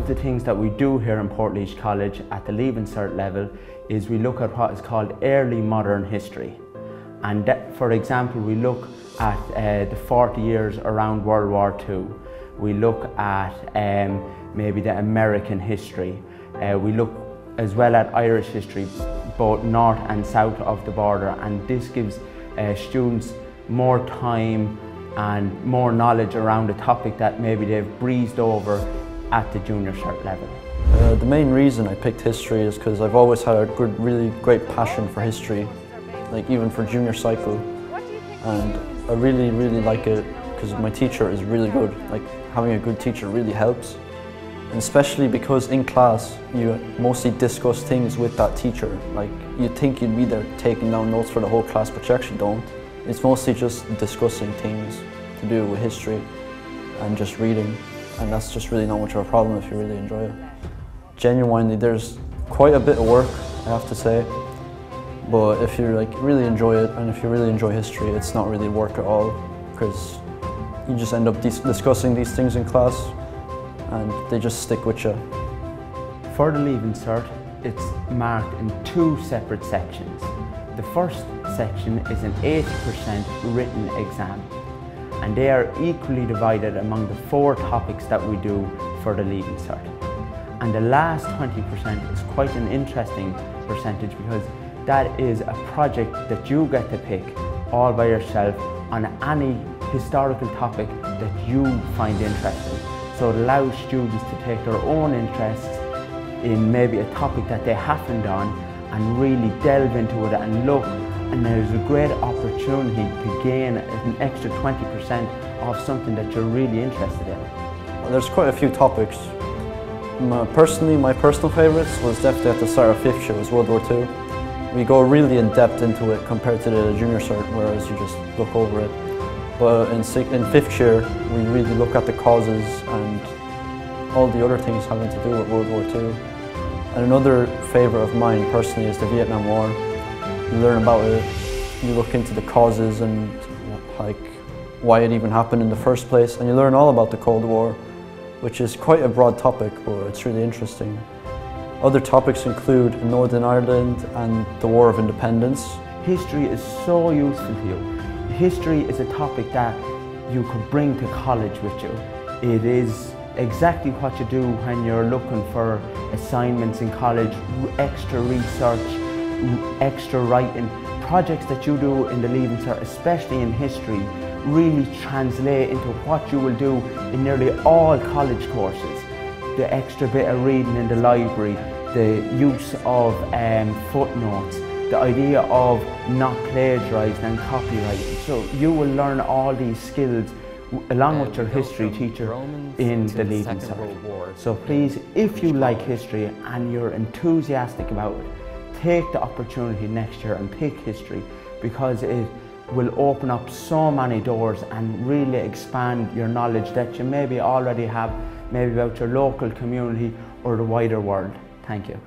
of the things that we do here in Portlaoise College at the Leaving Cert level is we look at what is called early modern history. And that, for example, we look at the 40 years around World War II. We look at maybe the American history. We look as well at Irish history, both north and south of the border, and this gives students more time and more knowledge around a topic that maybe they've breezed over at the junior cert level. The main reason I picked history is because I've always had a really great passion for history, like even for junior cycle, and I really like it because my teacher is really good. Like having a good teacher really helps, and especially because in class you mostly discuss things with that teacher. Like you'd think you'd be there taking down notes for the whole class, but you actually don't. It's mostly just discussing things to do with history and just reading, and that's just really not much of a problem if you really enjoy it. Genuinely, there's quite a bit of work, I have to say, but if you really enjoy it and if you really enjoy history, it's not really work at all, because you just end up discussing these things in class and they just stick with you. For the Leaving Cert, it's marked in two separate sections. The first section is an 80% written exam, and they are equally divided among the 4 topics that we do for the Leaving Cert. And the last 20% is quite an interesting percentage, because that is a project that you get to pick all by yourself on any historical topic that you find interesting. So it allows students to take their own interests in maybe a topic that they haven't done and really delve into it and look, and there's a great opportunity to gain an extra 20% of something that you're really interested in. There's quite a few topics. Personally, my personal favourites was definitely at the start of 5th year was World War II. We go really in depth into it compared to the junior cert, whereas you just look over it. But in 5th year, we really look at the causes and all the other things having to do with World War II. And another favourite of mine personally is the Vietnam War. You learn about it, you look into the causes and like why it even happened in the first place, and you learn all about the Cold War, which is quite a broad topic, but it's really interesting. Other topics include Northern Ireland and the War of Independence. History is so useful to you. History is a topic that you could bring to college with you. It is exactly what you do when you're looking for assignments in college, extra research, extra writing. Projects that you do in the Leaving Cert, especially in history, really translate into what you will do in nearly all college courses. The extra bit of reading in the library, the use of footnotes, the idea of not plagiarising and copyrighting. So you will learn all these skills along with your history teacher in the Leaving Cert. So please, if you like history and you're enthusiastic about it, take the opportunity next year and pick history, because it will open up so many doors and really expand your knowledge that you maybe already have, maybe about your local community or the wider world. Thank you.